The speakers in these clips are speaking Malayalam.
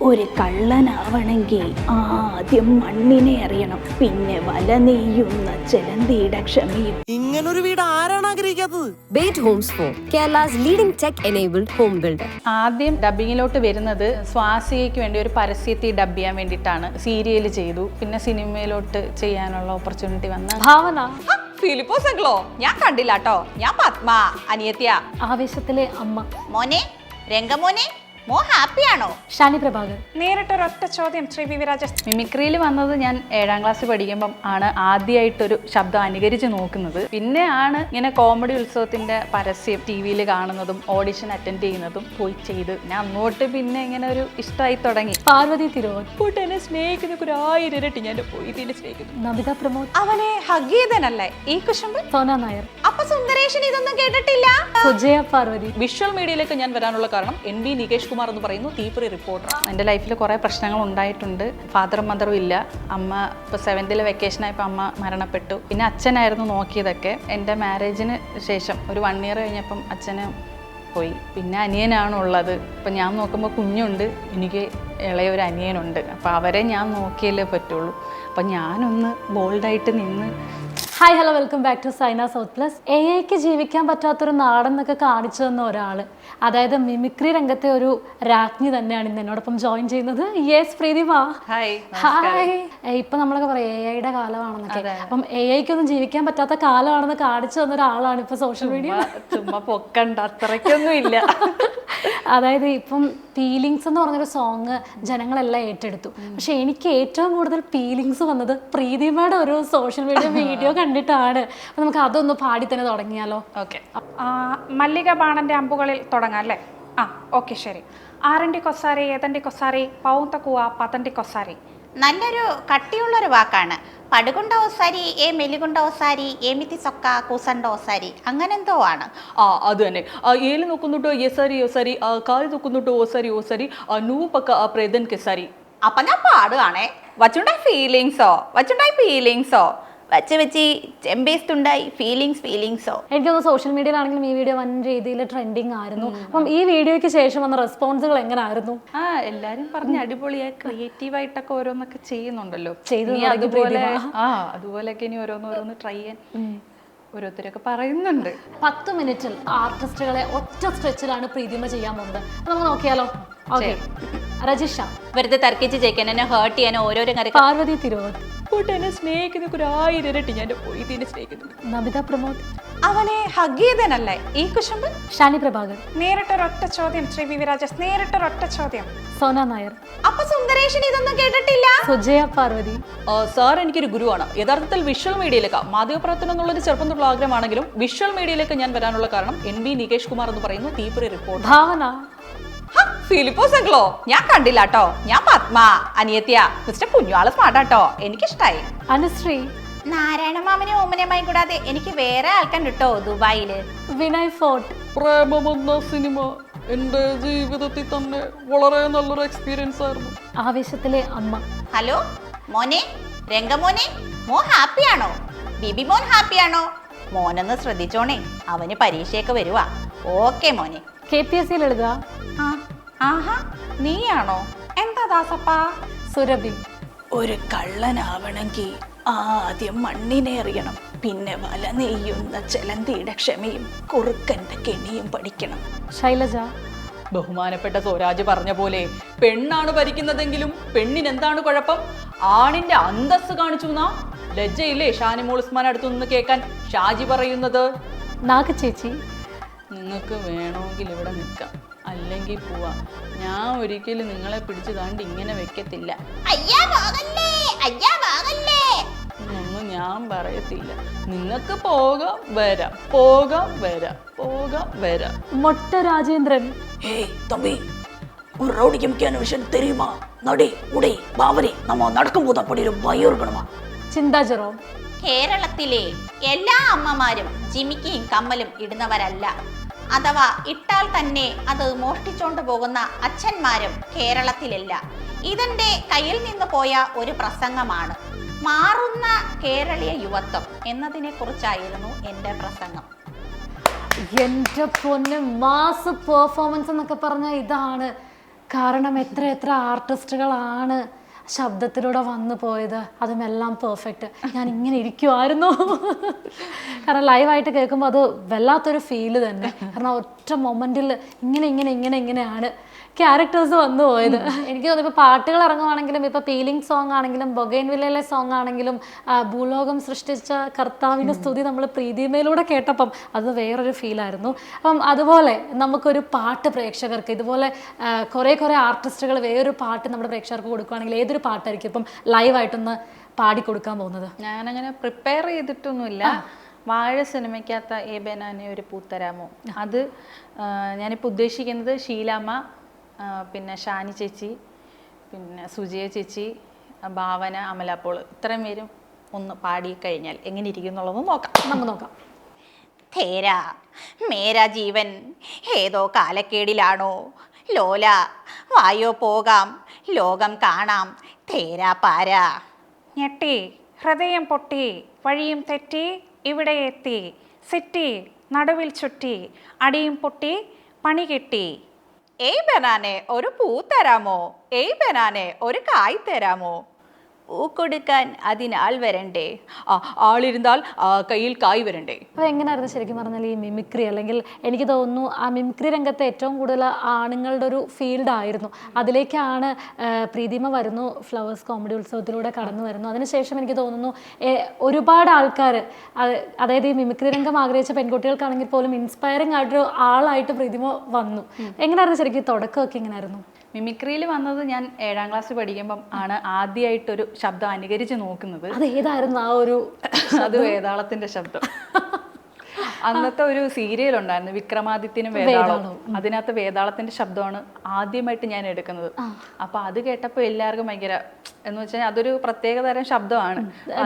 ഒരു കള്ളനാവണമെങ്കിൽ ആദ്യം മണ്ണിനെ അറിയണം, പിന്നെ വല നെയ്യുന്ന ചെലന്തിയുടെ ക്ഷമയും. ഇങ്ങനൊരു വീട് ആരാണ് ആഗ്രഹിക്കാത്തത്? Bate homes for Kerala's leading tech enabled home builder. ആദ്യം ഡബ്ബിങ്ങിലോട്ട് വരുന്നത് സ്വാസികയ്ക്ക് വേണ്ടി ഒരു പരസ്യത്തിൽ ഡബ് ചെയ്യാൻ വേണ്ടിയിട്ടാണ്. സീരിയൽ ചെയ്തു, പിന്നെ സിനിമയിലോട്ട് ചെയ്യാനുള്ള ഓപ്പർച്യൂണിറ്റി വന്ന ഭാവന. ഫിലിപ്പോസ് അങ്കിളോ ഞാൻ കണ്ടില്ല കേട്ടോ. ഞാൻ പത്മ, അനിയത്തിയ. ആവേശത്തിലെ അമ്മ. മോനെ രംഗമോനെ, മോ ഹാപ്പിയാണോ? ഷാനി പ്രഭാകർ. നേരിട്ടൊരൊറ്റ ചോദ്യം ശ്രീ വി വി രാജേഷ്. മിമിക്രിയിൽ വന്നത് ഞാൻ 7ാം ക്ലാസ്സിൽ പഠിക്കുമ്പം ആണ് ആദ്യമായിട്ടൊരു ശബ്ദം അനുകരിച്ച് നോക്കുന്നത്. പിന്നെ ആണ് ഇങ്ങനെ കോമഡി ഉത്സവത്തിന്റെ പരസ്യം ടി വിയിൽ കാണുന്നതും ഓഡിഷൻ അറ്റൻഡ് ചെയ്യുന്നതും പോയി ചെയ്ത് ഞാൻ അങ്ങോട്ട് പിന്നെ ഇങ്ങനെ ഒരു ഇഷ്ടമായി തുടങ്ങി. പാർവതി തിരുവോൻ. എന്നെ സ്നേഹിക്കുന്ന ഒരു 1000 ഇരട്ടി ഞാൻ പോയി തിന്നെ സ്നേഹിക്കുന്നു. നമിത പ്രമോദ്. അവനെ ഹഗീതനല്ലേ ഈ കുശുമ്പ്? സോന നായർ. അപ്പൊ സുന്ദരേഷൻ ഇതൊന്നും കേട്ടിട്ടില്ല. സുജയ പാർവതി. വിഷ്വൽ മീഡിയയിലേക്ക് ഞാൻ വരാനുള്ള കാരണം NB നികേഷ് കുമാർ എന്ന് പറയുന്നു തീപ്പൊരി റിപ്പോർട്ടർ. എൻ്റെ ലൈഫിൽ കുറേ പ്രശ്നങ്ങൾ ഉണ്ടായിട്ടുണ്ട്. ഫാദറും മദറും ഇല്ല. അമ്മ ഇപ്പോൾ 7th വെക്കേഷനായപ്പോൾ അമ്മ മരണപ്പെട്ടു. പിന്നെ അച്ഛനായിരുന്നു നോക്കിയതൊക്കെ. എൻ്റെ മാരേജിന് ശേഷം ഒരു 1 year കഴിഞ്ഞപ്പം അച്ഛന് പോയി. പിന്നെ അനിയനാണുള്ളത്. ഇപ്പം ഞാൻ നോക്കുമ്പോൾ കുഞ്ഞുണ്ട്, എനിക്ക് ഇളയൊരു അനിയനുണ്ട്. അപ്പോൾ അവരെ ഞാൻ നോക്കിയല്ലേ പറ്റുള്ളൂ. അപ്പം ഞാനൊന്ന് ബോൾഡായിട്ട് നിന്ന്. Hi hello, welcome back to Saina south plus. AI ജീവിക്കാൻ പറ്റാത്തൊരു നാടെന്നൊക്കെ കാണിച്ചു തന്ന ഒരാൾ, അതായത് മിമിക്രി രംഗത്തെ ഒരു രാജ്ഞി തന്നെയാണ് ഇന്ന് എന്നോടൊപ്പം ജോയിൻ ചെയ്യുന്നത്. യെസ് പ്രീതിമ. ഹായ്. ഹായ്. ഇപ്പൊ നമ്മളൊക്കെ പറയാം AI കാലമാണെന്നൊക്കെ. അപ്പം AI ജീവിക്കാൻ പറ്റാത്ത കാലമാണെന്ന് കാണിച്ചു തന്ന ഒരാളാണ് ഇപ്പൊ സോഷ്യൽ മീഡിയ. ചുമ്മാ പൊക്കണ്ട, അത്രയ്ക്കൊന്നും ഇല്ല. അതായത് ഇപ്പം ഫീലിങ്സ് എന്ന് പറഞ്ഞൊരു സോങ് ജനങ്ങളെല്ലാം ഏറ്റെടുത്തു. പക്ഷെ എനിക്ക് ഏറ്റവും കൂടുതൽ ഫീലിങ്സ് വന്നത് പ്രീതിമയുടെ ഒരു സോഷ്യൽ മീഡിയ വീഡിയോ കണ്ടിട്ടാണ്. അപ്പൊ നമുക്ക് അതൊന്ന് പാടി തന്നെ തുടങ്ങിയാലോ? ഓക്കെ. മല്ലിക ബാണന്റെ അമ്പുകളിൽ തുടങ്ങാം അല്ലേ? ഓക്കെ ശരി. ആരണ്ടി കൊസാരി, ഏതണ്ടി കൊസാരി, പൗന്തക്കുവ പതണ്ടി കൊസാരി. നല്ലൊരു കട്ടിയുള്ളൊരു വാക്കാണ്. പടുകുണ്ട ഓസാരി, മെലികുണ്ട ഓസാരി, ഏമിത്തി സൊക്ക കൂസണ്ട ഓസാരി, അങ്ങനെന്തോ ആണ്. അത് തന്നെ. ഏല് നോക്കുന്നുട്ടോ യെസാരി യോസാരി, കാല് നോക്കുന്നുട്ടോ ഓസാരി ഓസാരി, നൂവ് പക്ക പ്രേതൻ കെസാരി. അപ്പൊ ഞാൻ പാടുകയാണേ. വച്ചുണ്ടായി ഫീലിങ്സോ വച്ച് വെച്ച് ചെമ്പേസ്റ്റുണ്ടായി ഫീലിങ്സോ. എനിക്കൊന്ന് സോഷ്യൽ മീഡിയയിലാണെങ്കിലും ഈ വീഡിയോ വൻ രീതിയിൽ ട്രെൻഡിങ് ആയിരുന്നു. അപ്പം ഈ വീഡിയോയ്ക്ക് ശേഷം വന്ന റെസ്പോൺസുകൾ എങ്ങനെയായിരുന്നു? എല്ലാരും പറഞ്ഞ അടിപൊളിയായി ക്രിയേറ്റീവായിട്ടൊക്കെ ഓരോന്നൊക്കെ ചെയ്യുന്നുണ്ടല്ലോ. അതുപോലെയൊക്കെ ഇനി ഓരോന്ന് ട്രൈ ചെയ്യാൻ ഓരോരുത്തരൊക്കെ പറയുന്നുണ്ട്. 10 മിനിറ്റിൽ ആർട്ടിസ്റ്റുകളെ ഒറ്റ സ്ട്രെച്ചിലാണ് പ്രീതിമ ചെയ്യാൻ പോകുന്നത്. നമുക്ക് നോക്കിയാലോ? ഓക്കെ. രജിഷ. വെറുതെ തർക്കിച്ച് ജയിക്കാൻ, എന്നെ ഹേർട്ട് ചെയ്യാനോ ഓരോരോ കാര്യം. പാർവതി തിരുവോൻ. എന്നെ സ്നേഹിക്കുന്ന ഒരു 1000 ഇരട്ടി ഞാൻ പോയി തിന്നെ സ്നേഹിക്കുന്നു. നമിത പ്രമോദ്. അവനെ ഹഗീതനല്ലേ ഈ കുശുമ്പ്? ഷാനി പ്രഭാകർ. നേരിട്ടൊരൊറ്റ ചോദ്യം ശ്രീ വി വി രാജേഷ്. നേരിട്ടൊരൊറ്റ ചോദ്യം. സോന നായർ. അപ്പൊ സുന്ദരേഷൻ ഇതൊന്നും കേട്ടിട്ടില്ല. സുജയ പാർവതി. സാർ എനിക്കൊരു ഗുരുവാണ്. യഥാർത്ഥത്തിൽ വിഷ്വൽ മീഡിയയിലേക്ക് മാധ്യമപ്രവർത്തനം എന്നുള്ളൊരു ചെറുപ്പം തൊട്ടുള്ള ആഗ്രഹമാണെങ്കിലും വിഷ്വൽ മീഡിയയിലേക്ക് ഞാൻ വരാനുള്ള കാരണം NB നികേഷ് കുമാർ എന്ന് പറയുന്നു തീപ്പൊരി റിപ്പോർട്ടർ. ഭാവന. ഫിലിപ്പോസ് അങ്കിളോ ഞാൻ കണ്ടില്ല കേട്ടോ. ഞാൻ പത്മ, അനിയത്തിയ. മിസ്റ്റർ കുഞ്ഞുആള് സ്മാർട്ടാട്ടോ, എനിക്കിഷ്ടായി. അനുശ്രീ. നാരായണ മാമനും ഓമനയുമായി കൂടാതെ എനിക്ക് വേറെ ആൾക്കാർ കിട്ടോ ദുബായില്. വിനയ് ഫോർട്ട്. പ്രേമമെന്ന സിനിമ എന്റെ ജീവിതത്തിൽ തന്നെ വളരെ നല്ലൊരു എക്സ്പീരിയൻസ് ആയിരുന്നു. ആവേശത്തിലെ അമ്മ. ഹലോ മോനെ രംഗമോനെ, മോ ഹാപ്പിയാണോ? ബിബി മോൻ ഹാപ്പിയാണോ? മോനൊന്ന് ശ്രദ്ധിച്ചോണേ, അവന് പരീക്ഷയൊക്കെ വരുവാ. ഓക്കെ മോനെ. KPSC എഴുതുക. ആഹാ, നീയാണോ? എന്താ ദാസപ്പാ? സുരഭി. ഒരു കള്ളനാവണമെങ്കിൽ ആദ്യം മണ്ണിനെ അറിയണം, പിന്നെ വല നെയ്യുന്ന ചെലന്തിയുടെ ക്ഷമയും കുറുക്കന്റെ കെണിയും പഠിക്കണം. ശൈലജ. ബഹുമാനപ്പെട്ട സ്വരാജ് പറഞ്ഞ പോലെ പെണ്ണാണ് ഭരിക്കുന്നതെങ്കിലും പെണ്ണിനെന്താണ് കുഴപ്പം? ആണിന്റെ അന്തസ് കാണിച്ചു എന്നാ ലജ്ജയില്ലേ ഷാനിമോൾ ഉസ്മാൻ അടുത്തു നിന്ന് കേൾക്കാൻ ഷാജി പറയുന്നത്? നാഗ ചേച്ചി. നിങ്ങൾക്ക് വേണമെങ്കിൽ ഇവിടെ നിൽക്കാം, അല്ലെങ്കിൽ പോവാം. ഞാൻ ഒരിക്കലും നിങ്ങളെ പിടിച്ചു താണ്ട് ഇങ്ങനെ വെക്കത്തില്ല. ഒന്നും ഞാൻ പറയത്തില്ല. നിങ്ങൾക്ക് പോകാം വരാം, പോകാം വരാം, പോകാം വരാം. മൊട്ട രാജേന്ദ്രൻ. ஏய் தம்பி, ஒரு ரவுடிக்கு முக்கியமான விஷயம் தெரியுமா? நடி உடை பாவரி நம்ம நடக்கும்போது அப்படி ஒரு பயம் இருக்கணுமா? ചിന്താ ജെറോം. കേരളത്തിലെ എല്ലാ അമ്മമാരും ജിമിക്കിയും കമ്മലും ഇടുന്നവരല്ല. അഥവാ ഇട്ടാൽ തന്നെ അത് മോഷ്ടിച്ചോണ്ട് പോകുന്ന അച്ഛന്മാരും കേരളത്തിലില്ല. ഇതെന്റെ കയ്യിൽ നിന്ന് പോയ ഒരു പ്രസംഗമാണ്. മാറുന്ന കേരളീയ യുവത്വം എന്നതിനെ കുറിച്ചായിരുന്നു എൻ്റെ പ്രസംഗം. എൻ്റെ പൊന്ന്, മാസ് പെർഫോമൻസ് എന്നൊക്കെ പറഞ്ഞാൽ ഇതാണ്. കാരണം എത്ര എത്ര ആർട്ടിസ്റ്റുകളാണ് ശബ്ദത്തിലൂടെ വന്നു പോയത്, അതുമെല്ലാം പെർഫെക്റ്റ്. ഞാൻ ഇങ്ങനെ ഇരിക്കുമായിരുന്നു. കാരണം ലൈവായിട്ട് കേൾക്കുമ്പോൾ അത് വല്ലാത്തൊരു ഫീല് തന്നെ. കാരണം ഒറ്റ മൊമെൻറ്റിൽ ഇങ്ങനെയാണ് ക്യാരക്ടേഴ്സ് വന്നു പോയത്. എനിക്ക് തോന്നുന്നു ഇപ്പോൾ പാട്ടുകൾ ഇറങ്ങുവാണെങ്കിലും, ഇപ്പോൾ പീലിംഗ് സോങ് ആണെങ്കിലും, ബൊഗൈൻവില്ലയിലെ സോങ് ആണെങ്കിലും, ഭൂലോകം സൃഷ്ടിച്ച കർത്താവിൻ്റെ സ്തുതി നമ്മൾ പ്രീതിമയിലൂടെ കേട്ടപ്പം അത് വേറൊരു ഫീലായിരുന്നു. അപ്പം അതുപോലെ നമുക്കൊരു പാട്ട് പ്രേക്ഷകർക്ക് ഇതുപോലെ കുറേ ആർട്ടിസ്റ്റുകൾ വേറൊരു പാട്ട് നമ്മുടെ പ്രേക്ഷകർക്ക് കൊടുക്കുകയാണെങ്കിൽ ഏതൊരു പാട്ടായിരിക്കും ഇപ്പം ലൈവായിട്ടൊന്ന് പാടിക്കൊടുക്കാൻ പോകുന്നത്? ഞാനങ്ങനെ പ്രിപ്പയർ ചെയ്തിട്ടൊന്നുമില്ല. വാഴ സിനിമയ്ക്കകത്ത ഏ ബനാനെ ഒരു പൂത്തരാമോ, അത് ഞാനിപ്പോൾ ഉദ്ദേശിക്കുന്നത് ഷീലാമ്മ, പിന്നെ ഷാനി ചേച്ചി, പിന്നെ സുജയ ചേച്ചി, ഭാവന, അമലാപ്പോൾ, ഇത്രയും പേരും ഒന്ന് പാടിക്കഴിഞ്ഞാൽ എങ്ങനെ ഇരിക്കും എന്നുള്ളത് നമുക്ക് നോക്കാം. തേരാ മേരാ ജീവൻ ഏതോ കാലക്കേടിലാണോ, ലോല വായോ പോകാം ലോകം കാണാം, തേരാ പാരാ. ഞെട്ടി ഹൃദയം പൊട്ടി വഴിയും തെറ്റി ഇവിടെ എത്തി, സിറ്റി നടുവിൽ ചുറ്റി അടിയും പൊട്ടി പണി കെട്ടി. ഏയ് ബനാനെ ഒരു പൂ തരാമോ, ഏയ് ബനാനെ ഒരു കായ് തരാമോ, പൂ കൊടുക്കാൻ അതിനാൾ വരണ്ടേ, ആളിരുന്നാൽ കയ്യിൽ കായ് വരണ്ടേ. അപ്പോൾ എങ്ങനെയായിരുന്നു ശരിക്കും പറഞ്ഞാൽ ഈ മിമിക്രി, അല്ലെങ്കിൽ എനിക്ക് തോന്നുന്നു ആ മിമിക്രി രംഗത്ത് ഏറ്റവും കൂടുതൽ ആണുങ്ങളുടെ ഒരു ഫീൽഡായിരുന്നു. അതിലേക്കാണ് പ്രീതിമ വരുന്നു, ഫ്ലവേഴ്സ് കോമഡി ഉത്സവത്തിലൂടെ കടന്നു വരുന്നു. അതിനുശേഷം എനിക്ക് തോന്നുന്നു ഒരുപാട് ആൾക്കാർ, അതായത് ഈ മിമിക്രി രംഗം ആഗ്രഹിച്ച പെൺകുട്ടികൾക്കാണെങ്കിൽ പോലും ഇൻസ്പയറിംഗ് ആയിട്ടൊരു ആളായിട്ട് പ്രീതിമ വന്നു. എങ്ങനെയായിരുന്നു ശരിക്കും തുടക്കമൊക്കെ എങ്ങനെയായിരുന്നു? മിമിക്രിയിൽ വന്നത് ഞാൻ 7ാം ക്ലാസ്സിൽ പഠിക്കുമ്പം ആണ് ആദ്യമായിട്ടൊരു ശബ്ദം അനുകരിച്ച് നോക്കുന്നത്. അത് ഏതായിരുന്നു ആ ഒരു? അത് വേതാളത്തിന്റെ ശബ്ദം. അന്നത്തെ ഒരു സീരിയൽ ഉണ്ടായിരുന്നു, വിക്രമാദിത്യനും വേതാളവും. അതിനകത്ത് വേതാളത്തിന്റെ ശബ്ദമാണ് ആദ്യമായിട്ട് ഞാൻ എടുക്കുന്നത്. അപ്പൊ അത് കേട്ടപ്പോൾ എല്ലാവർക്കും ഭയങ്കര എന്ന് വെച്ചാൽ അതൊരു പ്രത്യേക തരം ശബ്ദമാണ്.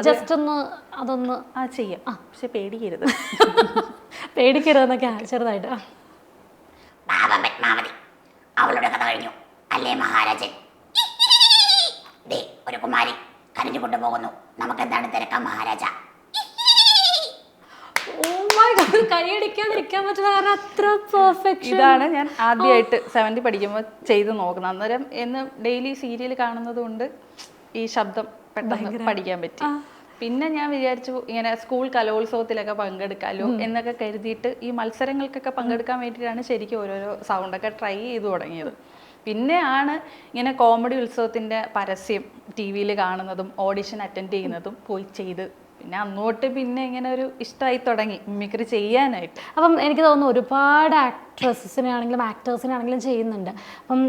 ജസ്റ്റ് ഒന്ന് അതൊന്ന് ചെയ്യാം, പക്ഷെ പേടിക്കരുത്. പേടിക്കരുതെന്നൊക്കെ ചെറുതായിട്ട്. അവളുടെ കഥ കഴിഞ്ഞു അല്ലേ മഹാരാജൻ? ദേ ഒരു കുമാരി കരഞ്ഞു കൊണ്ടുപോകുന്നു, നമുക്ക് എന്താണ് തിരക്കാം മഹാരാജ? കൈയടിക്കാതിരിക്കാൻ പറ്റില്ല, കാരണം അത്ര പെർഫെക്ഷൻ. ഇതാണ് ഞാൻ ആദ്യമായിട്ട് 7th പഠിക്കുമ്പോൾ ചെയ്ത് നോക്കുന്നത്. അന്നേരം എന്ന് ഡെയിലി സീരിയൽ കാണുന്നത് കൊണ്ട് ഈ ശബ്ദം പെട്ടെന്ന് പഠിക്കാൻ പറ്റി. പിന്നെ ഞാൻ വിചാരിച്ചു ഇങ്ങനെ സ്കൂൾ കലോത്സവത്തിലൊക്കെ പങ്കെടുക്കാമല്ലോ എന്നൊക്കെ കരുതിയിട്ട് ഈ മത്സരങ്ങൾക്കൊക്കെ പങ്കെടുക്കാൻ വേണ്ടിയിട്ടാണ് ശരിക്കും ഓരോരോ സൗണ്ടൊക്കെ ട്രൈ ചെയ്ത് തുടങ്ങിയത്. പിന്നെയാണ് ഇങ്ങനെ കോമഡി ഉത്സവത്തിൻ്റെ പരസ്യം TV-യിൽ കാണുന്നതും ഓഡിഷൻ അറ്റൻഡ് ചെയ്യുന്നതും പോയി ചെയ്ത് പിന്നെ അന്നോട്ട് പിന്നെ ഇങ്ങനെ ഒരു ഇഷ്ടമായി തുടങ്ങി മിമിക്രി ചെയ്യാനായിട്ട്. അപ്പം എനിക്ക് തോന്നുന്നു ഒരുപാട് ആക്ട്രസിനെ ആണെങ്കിലും ആക്ടേഴ്സിനെ ആണെങ്കിലും ചെയ്യുന്നുണ്ട്. അപ്പം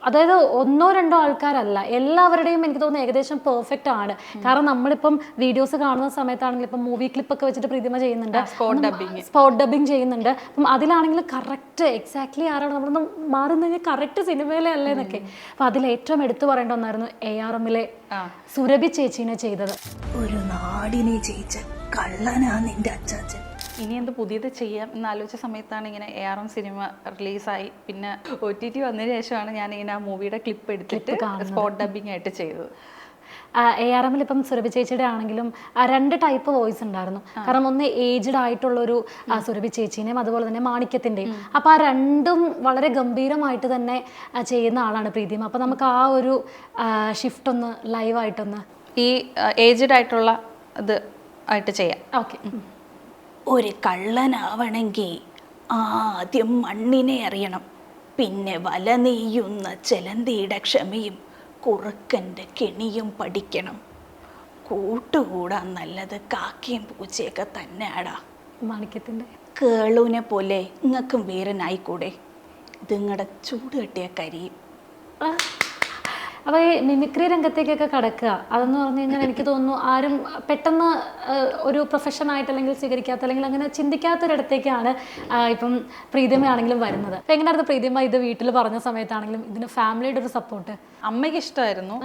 അതായത് 1-2 ആൾക്കാരല്ല, എല്ലാവരുടെയും എനിക്ക് തോന്നുന്നു ഏകദേശം പെർഫെക്റ്റ് ആണ്. കാരണം നമ്മളിപ്പം വീഡിയോസ് കാണുന്ന സമയത്താണെങ്കിലും ഇപ്പം മൂവി ക്ലിപ്പൊക്കെ വെച്ചിട്ട് പ്രീതിമ ചെയ്യുന്നുണ്ട്, സ്പോട്ട് ഡബിങ് ചെയ്യുന്നുണ്ട്. അപ്പം അതിലാണെങ്കിലും കറക്റ്റ് എക്സാക്ട്ലി ആരാണ് നമ്മളൊന്ന് മാറുന്ന കഴിഞ്ഞാൽ കറക്റ്റ് സിനിമയിലെ അല്ലേ എന്നൊക്കെ. അപ്പം അതിൽ ഏറ്റവും എടുത്തു പറയേണ്ട ഒന്നായിരുന്നു ARM-ലെ സുരഭി ചേച്ചീനെ ചെയ്തത്. ഒരു നാടിനെ ജയിച്ച കള്ളനാ നിന്റെ അച്ചാച്ചൻ. ഇനി എന്ത് പുതിയത് ചെയ്യാം എന്നാലോചിച്ച സമയത്താണ് ഇങ്ങനെ ARM സിനിമ റിലീസായി. പിന്നെ OTT വന്നതിന് ശേഷമാണ് ഞാൻ ഇങ്ങനെ ആ മൂവിയുടെ ക്ലിപ്പ് എടുത്തിട്ട് സ്പോട്ട് ഡബിങ് ആയിട്ട് ചെയ്തത്. ARM-ൽ ഇപ്പം സുരഭി ചേച്ചിയുടെ ആണെങ്കിലും 2 ടൈപ്പ് വോയിസ് ഉണ്ടായിരുന്നു. കാരണം ഒന്ന് ഏജ്ഡ് ആയിട്ടുള്ളൊരു സുരഭി ചേച്ചീനെയും അതുപോലെ തന്നെ മാണിക്യത്തിൻ്റെയും. അപ്പോൾ ആ രണ്ടും വളരെ ഗംഭീരമായിട്ട് തന്നെ ചെയ്യുന്ന ആളാണ് പ്രീതിമ. അപ്പോൾ നമുക്ക് ആ ഒരു ഷിഫ്റ്റ് ഒന്ന് ലൈവായിട്ടൊന്ന് ഈ ഏജ്ഡ് ആയിട്ടുള്ള ഇത് ആയിട്ട് ചെയ്യാം. ഓക്കെ. ഒരു കള്ളനാവണമെങ്കിൽ ആദ്യം മണ്ണിനെ അറിയണം, പിന്നെ വല നെയ്യുന്ന ചെലന്തിയുടെ ക്ഷമയും കുറുക്കൻ്റെ കെണിയും പഠിക്കണം. കൂട്ടുകൂടാൻ നല്ലത് കാക്കയും പൂച്ചയൊക്കെ തന്നെയാടാ. മാണിക്യത്തിൻ്റെ കേളൂനെ പോലെ നിങ്ങൾക്കും വീരനായിക്കൂടെ? ഇത് നിങ്ങളുടെ ചൂട് കെട്ടിയ കരിയും. അപ്പോൾ ഈ മിമിക്രി രംഗത്തേക്കൊക്കെ കടക്കുക അതെന്ന് പറഞ്ഞു കഴിഞ്ഞാൽ എനിക്ക് തോന്നുന്നു ആരും പെട്ടെന്ന് ഒരു പ്രൊഫഷനായിട്ട് അല്ലെങ്കിൽ സ്വീകരിക്കാത്ത അല്ലെങ്കിൽ അങ്ങനെ ചിന്തിക്കാത്തൊരിടത്തേക്കാണ് ഇപ്പം പ്രീതിമയാണെങ്കിലും വരുന്നത്. അപ്പം എങ്ങനെയായിരുന്നു പ്രീതിമ ഇത് വീട്ടിൽ പറഞ്ഞ സമയത്താണെങ്കിലും ഇതിന് ഫാമിലിയുടെ ഒരു സപ്പോർട്ട്? അമ്മയ്ക്ക് ഇഷ്ടമായിരുന്നു,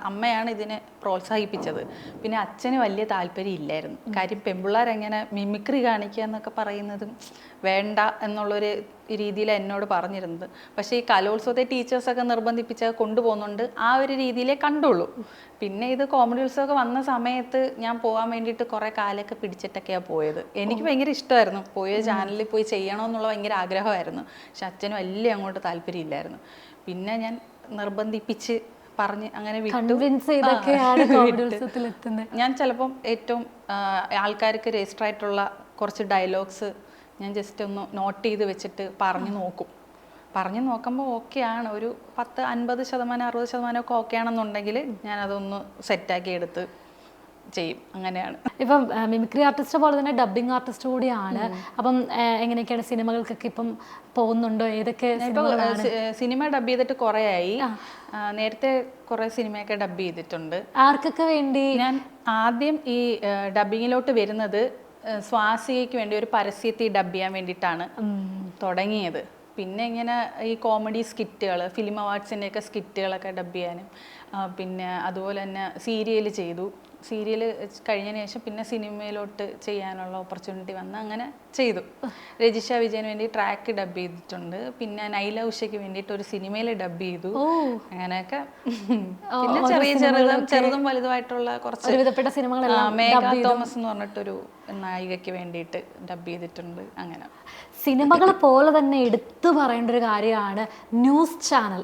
അമ്മയാണ് ഇതിനെ പ്രോത്സാഹിപ്പിച്ചത്. പിന്നെ അച്ഛന് വലിയ താല്പര്യം ഇല്ലായിരുന്നു. കാര്യം പെൺപിള്ളേരെങ്ങനെ മിമിക്രി കാണിക്കുക എന്നൊക്കെ പറയുന്നതും വേണ്ട എന്നുള്ളൊരു രീതിയിൽ എന്നോട് പറഞ്ഞിരുന്നത്. പക്ഷേ ഈ കലോത്സവത്തെ ടീച്ചേഴ്സൊക്കെ നിർബന്ധിപ്പിച്ച് കൊണ്ടുപോകുന്നുണ്ട്, ആ ഒരു രീതിയിലേ കണ്ടുള്ളൂ. പിന്നെ ഇത് കോമഡി ഉത്സവമൊക്കെ വന്ന സമയത്ത് ഞാൻ പോകാൻ വേണ്ടിയിട്ട് കുറേ കാലമൊക്കെ പിടിച്ചിട്ടൊക്കെയാണ് പോയത്. എനിക്ക് ഭയങ്കര ഇഷ്ടമായിരുന്നു, പോയ ചാനലിൽ പോയി ചെയ്യണമെന്നുള്ള ഭയങ്കര ആഗ്രഹമായിരുന്നു. പക്ഷെ അച്ഛന് വലിയ അങ്ങോട്ട് താല്പര്യമില്ലായിരുന്നു. പിന്നെ ഞാൻ നിർബന്ധിപ്പിച്ച് പറഞ്ഞ് അങ്ങനെ വിട്ടു. കൺവിൻസ് ചെയ്തൊക്കെയാണ് കോമഡി വിട്ടു. ഉത്സവത്തിൽ എത്തുന്നത്. ഞാൻ ചിലപ്പം ഏറ്റവും ആൾക്കാർക്ക് രജിസ്റ്റർ ആയിട്ടുള്ള കുറച്ച് ഡയലോഗ്സ് ഞാൻ ജസ്റ്റ് ഒന്ന് നോട്ട് ചെയ്ത് വെച്ചിട്ട് പറഞ്ഞു നോക്കും. പറഞ്ഞു നോക്കുമ്പോൾ ഓക്കെ ആണ്, ഒരു 50% 60% ഒക്കെ ഓക്കെ ആണെന്നുണ്ടെങ്കിൽ ഞാനതൊന്ന് സെറ്റാക്കി എടുത്ത് ചെയ്യും. അങ്ങനെയാണ്. ഇപ്പം മിമിക്രി ആർട്ടിസ്റ്റ് പോലെ തന്നെ ഡബ്ബിംഗ് ആർട്ടിസ്റ്റ് കൂടിയാണ്. അപ്പം എങ്ങനെയൊക്കെയാണ് സിനിമകൾക്കൊക്കെ ഇപ്പം പോകുന്നുണ്ടോ? ഏതൊക്കെ സിനിമ ഡബ് ചെയ്തിട്ട് കുറേ ആയി. നേരത്തെ കുറേ സിനിമയൊക്കെ ഡബ് ചെയ്തിട്ടുണ്ട്. ആർക്കൊക്കെ വേണ്ടി? ഞാൻ ആദ്യം ഈ ഡബിങ്ങിലോട്ട് വരുന്നത് സ്വാസികയ്ക്ക് വേണ്ടി ഒരു പരസ്യത്തിൽ ഡബ് ചെയ്യാൻ വേണ്ടിയിട്ടാണ് തുടങ്ങിയത്. പിന്നെ ഇങ്ങനെ ഈ കോമഡി സ്കിറ്റുകൾ, ഫിലിം അവാർഡ്സിൻ്റെയൊക്കെ സ്കിറ്റുകളൊക്കെ ഡബ് ചെയ്യാനും, പിന്നെ അതുപോലെ തന്നെ സീരിയൽ ചെയ്തു. സീരിയൽ കഴിഞ്ഞതിന് ശേഷം പിന്നെ സിനിമയിലോട്ട് ചെയ്യാനുള്ള ഓപ്പർച്യൂണിറ്റി വന്ന് അങ്ങനെ ചെയ്തു. രജിഷ വിജയന് വേണ്ടി ട്രാക്ക് ഡബ് ചെയ്തിട്ടുണ്ട്. പിന്നെ നൈല ഉഷയ്ക്ക് വേണ്ടിയിട്ട് ഒരു സിനിമയിൽ ഡബ് ചെയ്തു. അങ്ങനെയൊക്കെ പിന്നെ ചെറുതും വലുതുമായിട്ടുള്ള കുറച്ച് ഒരുവിധപ്പെട്ട സിനിമകളെല്ലാം മേഘ തോമസ് എന്ന് പറഞ്ഞിട്ടൊരു നായികയ്ക്ക് വേണ്ടിയിട്ട് ഡബ് ചെയ്തിട്ടുണ്ട്. അങ്ങനെ സിനിമകൾ പോലെ തന്നെ എടുത്തു പറയേണ്ട ഒരു കാര്യമാണ് ന്യൂസ് ചാനൽ.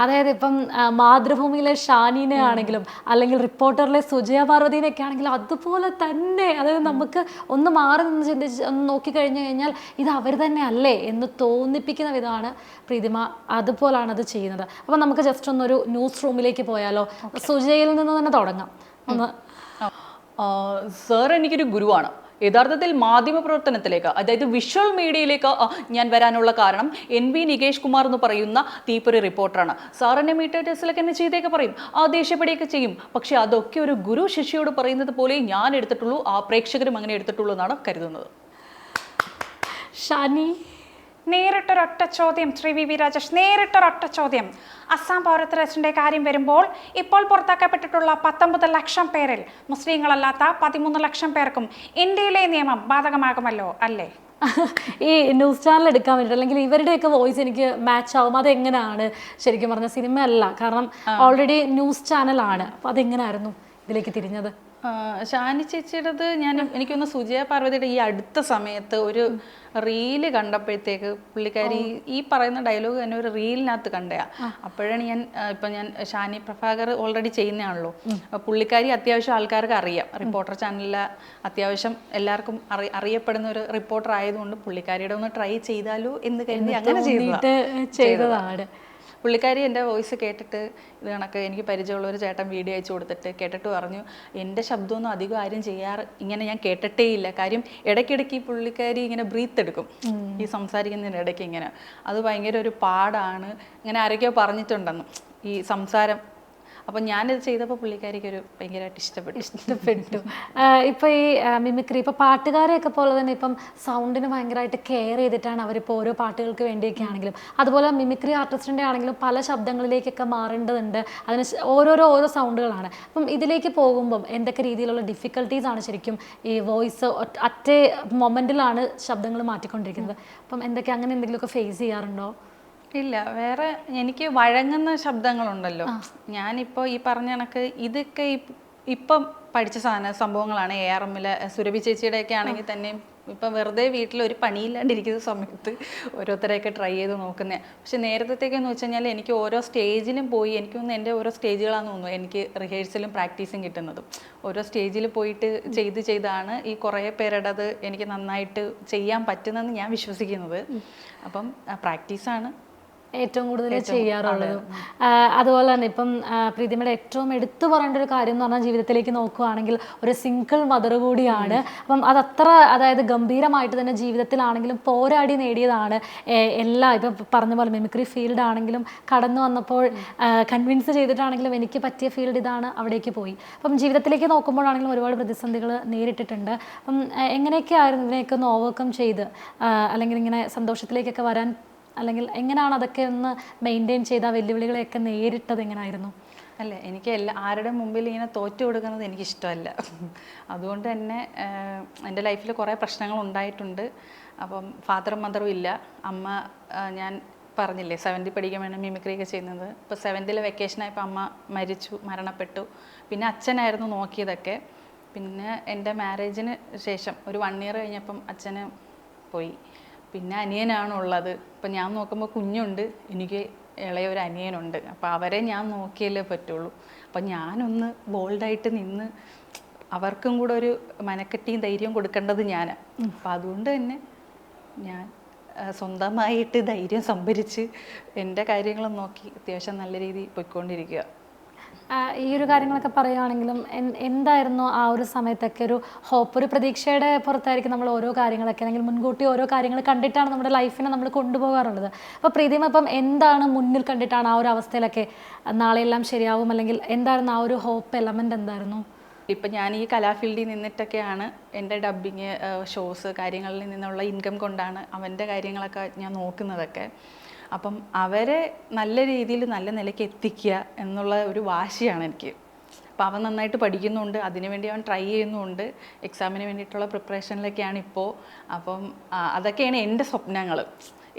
അതായത് ഇപ്പം മാതൃഭൂമിയിലെ ഷാനിനെ ആണെങ്കിലും അല്ലെങ്കിൽ റിപ്പോർട്ടറിലെ സുജയ പാർവതിനെയൊക്കെ ആണെങ്കിലും അതുപോലെ തന്നെ, അതായത് നമുക്ക് ഒന്ന് മാറി നിന്ന് ചിന്തിച്ച് ഒന്ന് നോക്കിക്കഴിഞ്ഞു കഴിഞ്ഞാൽ ഇത് അവർ തന്നെ അല്ലേ എന്ന് തോന്നിപ്പിക്കുന്ന വിധമാണ് പ്രീതിമ അതുപോലാണ് അത് ചെയ്യുന്നത്. അപ്പം നമുക്ക് ജസ്റ്റ് ഒന്നൊരു ന്യൂസ് റൂമിലേക്ക് പോയാലോ? സുജയിൽ നിന്ന് തന്നെ തുടങ്ങാം. ഒന്ന് സാർ എനിക്കൊരു ഗുരുവാണ്. യഥാർത്ഥത്തിൽ മാധ്യമ പ്രവർത്തനത്തിലേക്ക്, അതായത് വിഷ്വൽ മീഡിയയിലേക്ക് ഞാൻ വരാനുള്ള കാരണം NB നികേഷ് കുമാർ എന്ന് പറയുന്ന തീപ്പൊരി റിപ്പോർട്ടറാണ്. സാറിൻ്റെ മീറ്റേഴ്സിലൊക്കെ എന്നെ ചെയ്തേക്കെ പറയും, ദേഷ്യപ്പെടുകയൊക്കെ ചെയ്യും. പക്ഷെ അതൊക്കെ ഒരു ഗുരു ശിഷ്യയോട് പറയുന്നത് പോലെ ഞാൻ എടുത്തിട്ടുള്ളൂ, ആ പ്രേക്ഷകരും അങ്ങനെ എടുത്തിട്ടുള്ളൂ എന്നാണ് കരുതുന്നത്. ഷാനി, നേരിട്ടൊരൊറ്റ ചോദ്യം. ശ്രീ വി രാജേഷ്, നേരിട്ടൊരൊറ്റ ചോദ്യം. അസാം പൗരത്വ രജിസ്റ്ററിന്റെ കാര്യം വരുമ്പോൾ ഇപ്പോൾ പുറത്താക്കപ്പെട്ടിട്ടുള്ള 19 ലക്ഷം പേരിൽ മുസ്ലിങ്ങളല്ലാത്ത 13 ലക്ഷം പേർക്കും ഇന്ത്യയിലെ നിയമം ബാധകമാകുമല്ലോ അല്ലേ? ഈ ന്യൂസ് ചാനൽ എടുക്കാൻ വേണ്ടിയിട്ട് അല്ലെങ്കിൽ ഇവരുടെയൊക്കെ വോയിസ് എനിക്ക് മാച്ച് ആവും. അതെങ്ങനെയാണ് ശരിക്കും പറഞ്ഞ സിനിമയല്ല, കാരണം ഓൾറെഡി ന്യൂസ് ചാനലാണ്. അപ്പോൾ അതെങ്ങനെയായിരുന്നു ഇതിലേക്ക് തിരിഞ്ഞത്? ഷാനി ചേച്ചിയുടേത് എനിക്കൊന്ന് സുജയ പാർവതിയുടെ ഈ അടുത്ത സമയത്ത് ഒരു റീല് കണ്ടപ്പോഴത്തേക്ക് പുള്ളിക്കാരി ഈ പറയുന്ന ഡയലോഗ് തന്നെ ഒരു റീലിനകത്ത് കണ്ടയാ. അപ്പോഴാണ് ഞാൻ ഷാനി പ്രഭാകർ ഓൾറെഡി ചെയ്യുന്നതാണല്ലോ, പുള്ളിക്കാരി അത്യാവശ്യം ആൾക്കാർക്ക് അറിയാം. റിപ്പോർട്ടർ ചാനലിലെ അത്യാവശ്യം എല്ലാവർക്കും അറിയപ്പെടുന്ന ഒരു റിപ്പോർട്ടർ ആയതുകൊണ്ട് പുള്ളിക്കാരിയുടെ ഒന്ന് ട്രൈ ചെയ്താലോ എന്ന് കരുതി അങ്ങനെ ചെയ്തതാണ്. പുള്ളിക്കാരി എൻ്റെ വോയിസ് കേട്ടിട്ട് ഇത് കണക്ക് എനിക്ക് പരിചയമുള്ള ഒരു ചേട്ടൻ വീഡിയോ അയച്ചു കൊടുത്തിട്ട് കേട്ടിട്ട് പറഞ്ഞു, എൻ്റെ ശബ്ദമൊന്നും അധികം ആരും ഇങ്ങനെ ഞാൻ കേട്ടിട്ടേ ഇല്ല. കാര്യം ഇടയ്ക്കിടയ്ക്ക് ഈ പുള്ളിക്കാരി ഇങ്ങനെ ബ്രീത്ത് എടുക്കും ഈ സംസാരിക്കുന്നതിന് ഇടയ്ക്ക് ഇങ്ങനെ. അത് ഭയങ്കര ഒരു പാടാണ്, ഇങ്ങനെ ആരൊക്കെയോ പറഞ്ഞിട്ടുണ്ടെന്ന് ഈ സംസാരം. അപ്പം ഞാനിത് ചെയ്തപ്പോൾ പുള്ളിക്കാരിക്ക് ഒരു ഭയങ്കരമായിട്ട് ഇഷ്ടപ്പെട്ടു. ഇപ്പോൾ ഈ മിമിക്രി ഇപ്പോൾ പാട്ടുകാരെയൊക്കെ പോലെ തന്നെ ഇപ്പം സൗണ്ടിന് ഭയങ്കരമായിട്ട് കെയർ ചെയ്തിട്ടാണ് അവരിപ്പോൾ ഓരോ പാട്ടുകൾക്ക് വേണ്ടിയൊക്കെ ആണെങ്കിലും അതുപോലെ മിമിക്രി ആർട്ടിസ്റ്റിൻ്റെ ആണെങ്കിലും പല ശബ്ദങ്ങളിലേക്കൊക്കെ മാറേണ്ടതുണ്ട്. അതിന് ഓരോ സൗണ്ടുകളാണ്. അപ്പം ഇതിലേക്ക് പോകുമ്പം എന്തൊക്കെ രീതിയിലുള്ള ഡിഫിക്കൽട്ടീസ് ആണ് ശരിക്കും ഈ വോയിസ് അറ്റേ മൊമെൻറ്റിലാണ് ശബ്ദങ്ങൾ മാറ്റിക്കൊണ്ടിരിക്കുന്നത്. അപ്പം അങ്ങനെ എന്തെങ്കിലുമൊക്കെ ഫേസ് ചെയ്യാറുണ്ടോ? ഇല്ല, വേറെ എനിക്ക് വഴങ്ങുന്ന ശബ്ദങ്ങളുണ്ടല്ലോ. ഞാനിപ്പോൾ ഈ പറഞ്ഞ കണക്ക് ഇതൊക്കെ ഇപ്പം പഠിച്ച സംഭവങ്ങളാണ്. ARMലെ സുരഭി ചേച്ചിയുടെയൊക്കെ ആണെങ്കിൽ തന്നെ ഇപ്പം വെറുതെ വീട്ടിൽ ഒരു പണിയില്ലാണ്ടിരിക്കുന്ന സമയത്ത് ഓരോരുത്തരെയൊക്കെ ട്രൈ ചെയ്ത് നോക്കുന്നത്. പക്ഷെ നേരത്തേക്കെന്ന് വെച്ച് കഴിഞ്ഞാൽ എനിക്ക് ഓരോ സ്റ്റേജിലും പോയി, എനിക്കൊന്ന് എൻ്റെ ഓരോ സ്റ്റേജുകളാണെന്ന് തോന്നുന്നു എനിക്ക് റിഹേഴ്സലും പ്രാക്ടീസും കിട്ടുന്നതും. ഓരോ സ്റ്റേജിൽ പോയിട്ട് ചെയ്താണ് ഈ കുറേ പേരുടേത് എനിക്ക് നന്നായിട്ട് ചെയ്യാൻ പറ്റുന്നതെന്ന് ഞാൻ വിശ്വസിക്കുന്നത്. അപ്പം പ്രാക്ടീസാണ് ഏറ്റവും കൂടുതൽ ചെയ്യാറുള്ളത്. അതുപോലെ തന്നെ ഇപ്പം പ്രീതിമയുടെ ഏറ്റവും എടുത്തു പറയേണ്ട ഒരു കാര്യം എന്ന് പറഞ്ഞാൽ ജീവിതത്തിലേക്ക് നോക്കുകയാണെങ്കിൽ ഒരു സിംഗിൾ മദർ കൂടിയാണ്. അപ്പം അതായത് ഗംഭീരമായിട്ട് തന്നെ ജീവിതത്തിലാണെങ്കിലും പോരാടി നേടിയതാണ്. ഇപ്പം പറഞ്ഞ പോലെ മിമിക്രി ഫീൽഡ് ആണെങ്കിലും കടന്നു വന്നപ്പോൾ കൺവിൻസ് ചെയ്തിട്ടാണെങ്കിലും എനിക്ക് പറ്റിയ ഫീൽഡ് ഇതാണ്, അവിടേക്ക് പോയി. അപ്പം ജീവിതത്തിലേക്ക് നോക്കുമ്പോഴാണെങ്കിലും ഒരുപാട് പ്രതിസന്ധികൾ നേരിട്ടിട്ടുണ്ട്. അപ്പം എങ്ങനെയൊക്കെയായിരുന്നു ഇതിനെയൊക്കെ ഒന്ന് ഓവർകം ചെയ്ത് അല്ലെങ്കിൽ ഇങ്ങനെ സന്തോഷത്തിലേക്കൊക്കെ വരാൻ, അല്ലെങ്കിൽ എങ്ങനെയാണ് അതൊക്കെ ഒന്ന് മെയിൻറ്റെയിൻ ചെയ്ത വെല്ലുവിളികളെയൊക്കെ നേരിട്ടത് എങ്ങനെയായിരുന്നു? അല്ലേ, എനിക്ക് ആരുടെ മുമ്പിൽ ഇങ്ങനെ തോറ്റു കൊടുക്കുന്നത് എനിക്കിഷ്ടമല്ല. അതുകൊണ്ട് തന്നെ എൻ്റെ ലൈഫിൽ കുറേ പ്രശ്നങ്ങൾ ഉണ്ടായിട്ടുണ്ട്. അപ്പം ഫാദറും മദറും ഇല്ല. അമ്മ ഞാൻ പറഞ്ഞില്ലേ 7th പഠിക്കുമ്പോഴാണ് മിമിക്രിയൊക്കെ ചെയ്യുന്നത്. ഇപ്പോൾ 7th വെക്കേഷനായപ്പോൾ അമ്മ മരണപ്പെട്ടു. പിന്നെ അച്ഛനായിരുന്നു നോക്കിയതൊക്കെ. പിന്നെ എൻ്റെ മാരേജിന് ശേഷം ഒരു 1 year കഴിഞ്ഞപ്പം അച്ഛന് പോയി. പിന്നെ അനിയനാണുള്ളത്. ഇപ്പം ഞാൻ നോക്കുമ്പോൾ കുഞ്ഞുണ്ട്. എനിക്ക് ഇളയൊരു അനിയനുണ്ട്. അപ്പോൾ അവരെ ഞാൻ നോക്കിയാലേ പറ്റുള്ളൂ. അപ്പം ഞാനൊന്ന് ബോൾഡായിട്ട് നിന്ന് അവർക്കും കൂടെ ഒരു മനക്കെട്ടിയും ധൈര്യവും കൊടുക്കേണ്ടത് ഞാനാണ്. അപ്പം അതുകൊണ്ട് തന്നെ ഞാൻ സ്വന്തമായിട്ട് ധൈര്യം സംഭരിച്ച് എൻ്റെ കാര്യങ്ങളും നോക്കി അത്യാവശ്യം നല്ല രീതിയിൽ പോയിക്കൊണ്ടിരിക്കുക. ഈ ഒരു കാര്യങ്ങളൊക്കെ പറയുകയാണെങ്കിലും എന്തായിരുന്നു ആ ഒരു സമയത്തൊക്കെ ഒരു ഹോപ്പ്, ഒരു പ്രതീക്ഷയുടെ പുറത്തായിരിക്കും നമ്മൾ ഓരോ കാര്യങ്ങളൊക്കെ, അല്ലെങ്കിൽ മുൻകൂട്ടി ഓരോ കാര്യങ്ങൾ കണ്ടിട്ടാണ് നമ്മുടെ ലൈഫിനെ നമ്മൾ കൊണ്ടുപോകാറുള്ളത്. അപ്പോൾ പ്രീതിമ ഇപ്പം എന്താണ് മുന്നിൽ കണ്ടിട്ടാണ് ആ ഒരു അവസ്ഥയിലൊക്കെ നാളെയെല്ലാം ശരിയാവും, അല്ലെങ്കിൽ എന്തായിരുന്നു ആ ഒരു ഹോപ്പ് എലമെൻ്റ് എന്തായിരുന്നു? ഇപ്പം ഞാൻ ഈ കലാഫീൽഡിൽ നിന്നിട്ടൊക്കെയാണ് എൻ്റെ ഡബ്ബിങ് ഷോസ് കാര്യങ്ങളിൽ നിന്നുള്ള ഇൻകം കൊണ്ടാണ് അവൻ്റെ കാര്യങ്ങളൊക്കെ ഞാൻ നോക്കുന്നതൊക്കെ. അപ്പം അവരെ നല്ല രീതിയിൽ നല്ല നിലയ്ക്ക് എത്തിക്കുക എന്നുള്ള ഒരു വാശിയാണ് എനിക്ക്. അപ്പോൾ അവൻ നന്നായിട്ട് പഠിക്കുന്നുണ്ട്, അതിനുവേണ്ടി അവൻ ട്രൈ ചെയ്യുന്നുണ്ട്, എക്സാമിന് വേണ്ടിയിട്ടുള്ള പ്രിപ്പറേഷനിലൊക്കെയാണ് ഇപ്പോൾ. അപ്പം അതൊക്കെയാണ് എൻ്റെ സ്വപ്നങ്ങൾ.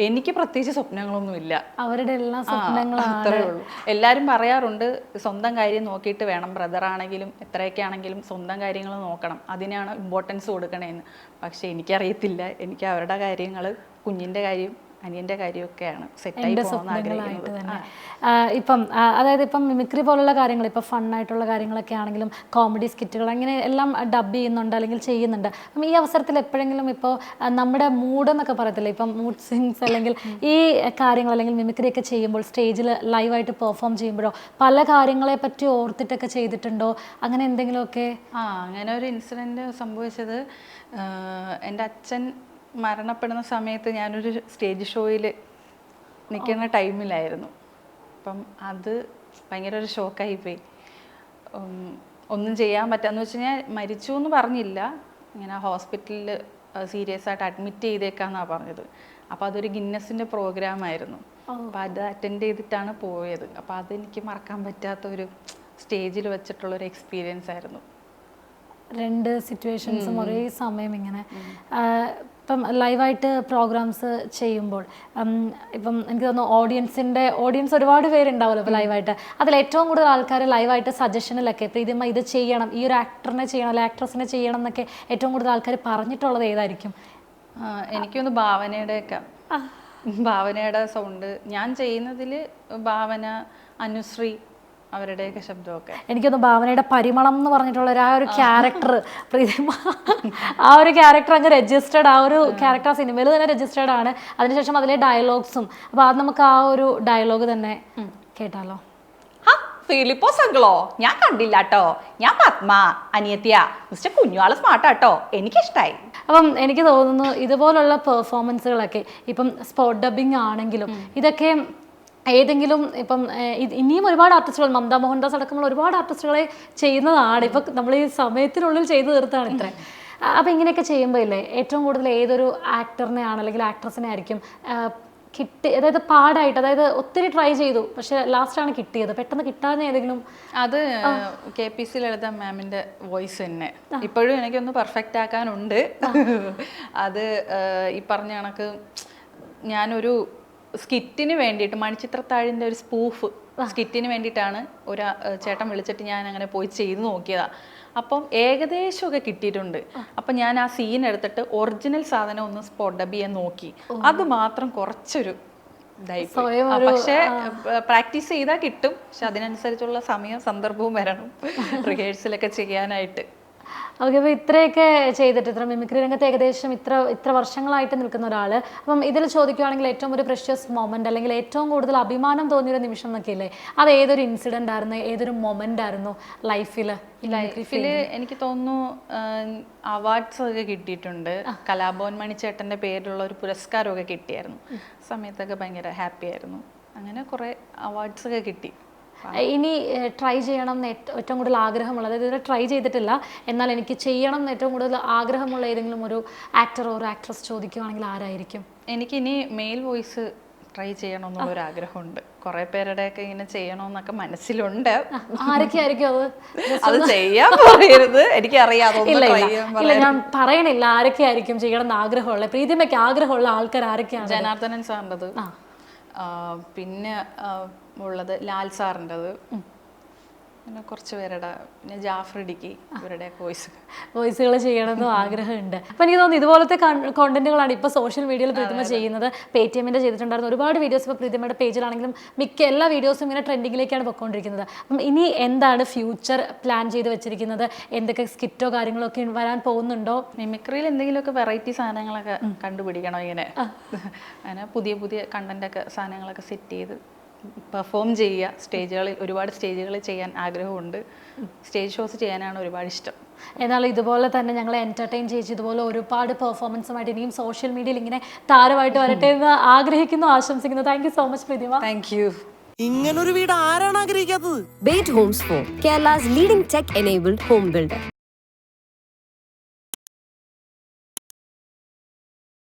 എനിക്ക് പ്രത്യേകിച്ച് സ്വപ്നങ്ങളൊന്നുമില്ല, അവരുടെ എല്ലാ സ്വപ്നങ്ങളും അത്രേ ഉള്ളൂ. എല്ലാവരും പറയാറുണ്ട് സ്വന്തം കാര്യം നോക്കിയിട്ട് വേണം, ബ്രദറാണെങ്കിലും എത്രയൊക്കെ ആണെങ്കിലും സ്വന്തം കാര്യങ്ങൾ നോക്കണം, അതിനാണ് ഇമ്പോർട്ടൻസ് കൊടുക്കണേന്ന്. പക്ഷേ എനിക്കറിയത്തില്ല, എനിക്ക് അവരുടെ കാര്യങ്ങൾ, കുഞ്ഞിൻ്റെ കാര്യം അനിയൻ്റെ കാര്യമൊക്കെയാണ് സെറ്റായി പോകണമെന്ന് ആഗ്രഹിക്കുന്നത്. ഇപ്പം അതായത് ഇപ്പം മിമിക്രി പോലുള്ള കാര്യങ്ങൾ, ഇപ്പോൾ ഫണ്ണായിട്ടുള്ള കാര്യങ്ങളൊക്കെ ആണെങ്കിലും കോമഡി സ്കിറ്റുകൾ അങ്ങനെ എല്ലാം ഡബ് ചെയ്യുന്നുണ്ട് അല്ലെങ്കിൽ ചെയ്യുന്നുണ്ട്. അപ്പം ഈ അവസരത്തിൽ എപ്പോഴെങ്കിലും ഇപ്പോൾ നമ്മുടെ മൂഡ് എന്നൊക്കെ പറയത്തില്ല, ഇപ്പം മൂഡ് സ്വിങ്സ് അല്ലെങ്കിൽ ഈ കാര്യങ്ങൾ അല്ലെങ്കിൽ മിമിക്രി ഒക്കെ ചെയ്യുമ്പോൾ സ്റ്റേജിൽ ലൈവായിട്ട് പെർഫോം ചെയ്യുമ്പോഴോ പല കാര്യങ്ങളെ പറ്റി ഓർത്തിട്ടൊക്കെ ചെയ്തിട്ടുണ്ടോ, അങ്ങനെ എന്തെങ്കിലുമൊക്കെ? അങ്ങനെ ഒരു ഇൻസിഡൻറ്റ് സംഭവിച്ചത് എൻ്റെ അച്ഛൻ മരണപ്പെടുന്ന സമയത്ത് ഞാനൊരു സ്റ്റേജ് ഷോയിൽ നിൽക്കുന്ന ടൈമിലായിരുന്നു. അപ്പം അത് ഭയങ്കര ഒരു ഷോക്കായിപ്പോയി. ഒന്നും ചെയ്യാൻ പറ്റാന്ന് വെച്ച് കഴിഞ്ഞാൽ മരിച്ചു എന്ന് പറഞ്ഞില്ല, ഇങ്ങനെ ഹോസ്പിറ്റലിൽ സീരിയസ് ആയിട്ട് അഡ്മിറ്റ് ചെയ്തേക്കാന്നാണ് പറഞ്ഞത്. അപ്പോൾ അതൊരു ഗിന്നസിൻ്റെ പ്രോഗ്രാമായിരുന്നു. അപ്പോൾ അത് അറ്റൻഡ് ചെയ്തിട്ടാണ് പോയത്. അപ്പോൾ അതെനിക്ക് മറക്കാൻ പറ്റാത്തൊരു സ്റ്റേജിൽ വെച്ചിട്ടുള്ളൊരു എക്സ്പീരിയൻസ് ആയിരുന്നു. രണ്ട് സിറ്റുവേഷൻസും ഒരേ സമയം ഇങ്ങനെ ഇപ്പം ലൈവായിട്ട് പ്രോഗ്രാംസ് ചെയ്യുമ്പോൾ ഇപ്പം എനിക്ക് തോന്നുന്നു ഓഡിയൻസ് ഒരുപാട് പേരുണ്ടാവുമല്ലോ ഇപ്പോൾ ലൈവായിട്ട്. അതിൽ ഏറ്റവും കൂടുതൽ ആൾക്കാർ ലൈവായിട്ട് സജഷനിലൊക്കെ പ്രീതിമ ഇത് ചെയ്യണം, ഈ ഒരു ആക്ടറിനെ ചെയ്യണം അല്ലെങ്കിൽ ആക്ട്രസിനെ ചെയ്യണം എന്നൊക്കെ ഏറ്റവും കൂടുതൽ ആൾക്കാർ പറഞ്ഞിട്ടുള്ളത് ഏതായിരിക്കും? എനിക്കൊന്ന് ഭാവനയുടെ സൗണ്ട് ഞാൻ ചെയ്യുന്നതിൽ, ഭാവന, അനുശ്രീ അവരുടെയൊക്കെ ശബ്ദമൊക്കെ. എനിക്കൊന്ന് ഭാവനയുടെ പരിമളം എന്ന് പറഞ്ഞിട്ടുള്ള ആ ഒരു ക്യാരക്ടർ, പ്രീതിമ ആ ഒരു ക്യാരക്ടർ അങ്ങ് രജിസ്റ്റേർഡ്, ആ ഒരു ക്യാരക്ടർ ആ സിനിമയിൽ തന്നെ രജിസ്റ്റേർഡ് ആണ്. അതിനുശേഷം അതിലെ ഡയലോഗ്സും, അപ്പോൾ അത് നമുക്ക് ആ ഒരു ഡയലോഗ് തന്നെ കേട്ടാലോ? ഫിലിപ്പോസ് അങ്കിളോ, ഞാൻ കണ്ടില്ല കേട്ടോ, ഞാൻ പത്മ, അനിയത്തിയ, മിസ്റ്റർ കുഞ്ഞുവാള് സ്മാർട്ടാട്ടോ, എനിക്കിഷ്ടായി. അപ്പം എനിക്ക് തോന്നുന്നു ഇതുപോലുള്ള പെർഫോമൻസുകളൊക്കെ ഇപ്പം സ്പോട്ട് ഡബിങ് ആണെങ്കിലും ഇതൊക്കെ ഏതെങ്കിലും ഇപ്പം ഇനിയും ഒരുപാട് ആർട്ടിസ്റ്റുകൾ, മമത മോഹൻദാസ് അടക്കമുള്ള ഒരുപാട് ആർട്ടിസ്റ്റുകളെ ചെയ്യുന്നതാണ്. ഇപ്പം നമ്മൾ ഈ സമയത്തിനുള്ളിൽ ചെയ്തു തീർത്താണ് ഇത്ര. അപ്പം ഇങ്ങനെയൊക്കെ ചെയ്യുമ്പോൾ ഇല്ലേ ഏറ്റവും കൂടുതൽ ഏതൊരു ആക്ടറിനെയാണ് അല്ലെങ്കിൽ ആക്ട്രസിനെ ആയിരിക്കും അതായത് പാടായിട്ട്, അതായത് ഒത്തിരി ട്രൈ ചെയ്തു പക്ഷെ ലാസ്റ്റാണ് കിട്ടിയത്, പെട്ടെന്ന് കിട്ടാതെ ഏതെങ്കിലും? അത് KPC ലളിത മാമിൻ്റെ വോയിസ് തന്നെ ഇപ്പോഴും എനിക്കൊന്ന് പെർഫെക്റ്റ് ആക്കാനുണ്ട്. അത് ഈ പറഞ്ഞ കണക്ക് ഞാനൊരു സ്കിറ്റിന് വേണ്ടിയിട്ട്, മണിച്ചിത്രത്താഴിൻ്റെ ഒരു സ്പൂഫ് സ്കിറ്റിന് വേണ്ടിയിട്ടാണ് ഒരു ചേട്ടൻ വിളിച്ചിട്ട് ഞാൻ അങ്ങനെ പോയി ചെയ്ത് നോക്കിയതാണ്. അപ്പം ഏകദേശമൊക്കെ കിട്ടിയിട്ടുണ്ട്. അപ്പം ഞാൻ ആ സീൻ എടുത്തിട്ട് ഒറിജിനൽ സാധനം ഒന്ന് സ്പോട്ട് ഡബ് ചെയ്യാൻ നോക്കി. അത് മാത്രം കുറച്ചൊരു ഇതായി. പക്ഷേ പ്രാക്ടീസ് ചെയ്താൽ കിട്ടും. പക്ഷെ അതിനനുസരിച്ചുള്ള സമയം സന്ദർഭവും വരണം റിഹേഴ്സലൊക്കെ ചെയ്യാനായിട്ട്. ഓക്കെ, അപ്പോൾ ഇത്രയൊക്കെ ചെയ്തിട്ട്, ഇത്ര മിമിക്രി രംഗത്ത് ഏകദേശം ഇത്ര വർഷങ്ങളായിട്ട് നിൽക്കുന്ന ഒരാൾ, അപ്പം ഇതിൽ ചോദിക്കുകയാണെങ്കിൽ ഏറ്റവും ഒരു പ്രഷ്യസ് മൊമെൻ്റ് അല്ലെങ്കിൽ ഏറ്റവും കൂടുതൽ അഭിമാനം തോന്നിയൊരു നിമിഷം എന്നൊക്കെ ഇല്ലേ, അത് ഏതൊരു ഇൻസിഡൻ്റ് ആയിരുന്നു, ഏതൊരു മൊമെൻ്റ് ആയിരുന്നു ലൈഫിൽ? എനിക്ക് തോന്നുന്നു അവാർഡ്സ് ഒക്കെ കിട്ടിയിട്ടുണ്ട്. കലാഭവൻ മണിച്ചേട്ടൻ്റെ പേരിലുള്ള ഒരു പുരസ്കാരമൊക്കെ കിട്ടിയായിരുന്നു. സമയത്തൊക്കെ ഭയങ്കര ഹാപ്പി ആയിരുന്നു. അങ്ങനെ കുറേ അവാർഡ്സ് ഒക്കെ കിട്ടി. ഇനി ട്രൈ ചെയ്യണം എന്ന് ഏറ്റവും കൂടുതൽ ആഗ്രഹമുള്ള, അതായത് ഇതുവരെ ട്രൈ ചെയ്തിട്ടില്ല എന്നാൽ എനിക്ക് ചെയ്യണം എന്ന് ഏറ്റവും കൂടുതൽ ആഗ്രഹമുള്ള ഏതെങ്കിലും ഒരു ആക്ടറോ ഒരു ആക്ട്രസ് ചോദിക്കുകയാണെങ്കിൽ ആരായിരിക്കും? എനിക്കിനി മെയിൽ വോയിസ് ട്രൈ ചെയ്യണമെന്നുള്ളൊരു ആഗ്രഹമുണ്ട്. കുറേ പേരുടെയൊക്കെ ഇങ്ങനെ ചെയ്യണമെന്നൊക്കെ മനസ്സിലുണ്ട്. ആരൊക്കെ ആയിരിക്കും അത് ചെയ്യാൻ പറയരുത്, എനിക്കറിയാം. ഇല്ല, ഞാൻ പറയണില്ല ആരൊക്കെ ആയിരിക്കും ചെയ്യണം എന്ന് ആഗ്രഹമുള്ള, പ്രീതിമയ്ക്ക് ആഗ്രഹമുള്ള ആൾക്കാർ ആരൊക്കെയാണ്? ജനാർദ്ദനൻ സാറിൻ്റെത്, പിന്നെ ഉള്ളത് ലാൽ സാറിൻ്റെത്, പിന്നെ കുറച്ച് പേരുടെ, പിന്നെ ജാഫർ ഇടുക്കി ഇവരുടെ വോയിസുകൾ ചെയ്യണമെന്നും ആഗ്രഹമുണ്ട്. അപ്പം എനിക്ക് തോന്നുന്നു ഇതുപോലത്തെ കോണ്ടന്റുകളാണ് ഇപ്പോൾ സോഷ്യൽ മീഡിയയിൽ പ്രീതിമ ചെയ്യുന്നത്. പേടിഎമ്മിൻ്റെ ചെയ്തിട്ടുണ്ടായിരുന്നു ഒരുപാട് വീഡിയോസ് ഇപ്പോൾ പ്രീതിമയുടെ പേജിലാണെങ്കിലും മിക്ക എല്ലാ വീഡിയോസും ഇങ്ങനെ ട്രെൻഡിങ്ങിലേക്കാണ് പൊയ്ക്കൊണ്ടിരിക്കുന്നത്. അപ്പം ഇനി എന്താണ് ഫ്യൂച്ചർ പ്ലാൻ ചെയ്ത് വെച്ചിരിക്കുന്നത്? എന്തൊക്കെ സ്കിറ്റോ കാര്യങ്ങളോ ഒക്കെ വരാൻ പോകുന്നുണ്ടോ? മിമിക്രിയിൽ എന്തെങ്കിലുമൊക്കെ വെറൈറ്റി സാധനങ്ങളൊക്കെ കണ്ടുപിടിക്കണം ഇങ്ങനെ. അങ്ങനെ പുതിയ പുതിയ കണ്ടന്റൊക്കെ സാധനങ്ങളൊക്കെ സെറ്റ് ചെയ്ത് പെർഫോം ചെയ്യുക. സ്റ്റേജുകളിൽ ഒരുപാട് സ്റ്റേജുകളിൽ ചെയ്യാൻ ആഗ്രഹമുണ്ട്. സ്റ്റേജ് ഷോസ് ചെയ്യാനാണ് ഒരുപാട് ഇഷ്ടം. എന്നാലും ഇതുപോലെ തന്നെ ഞങ്ങളെ എൻ്റർടൈൻ ചെയ്ത് ഇതുപോലെ ഒരുപാട് പെർഫോമൻസുമായിട്ട് ഇനിയും സോഷ്യൽ മീഡിയയിൽ ഇങ്ങനെ താരമായിട്ട് വരട്ടെ എന്ന് ആഗ്രഹിക്കുന്നു, ആശംസിക്കുന്നു. Thank you so much Preethima. Thank you. ഇങ്ങനൊരു വീട് ആരാണ് ആഗ്രഹിക്കാത്തത്? Bait Homes 4, Kerala's leading tech-enabled home builder.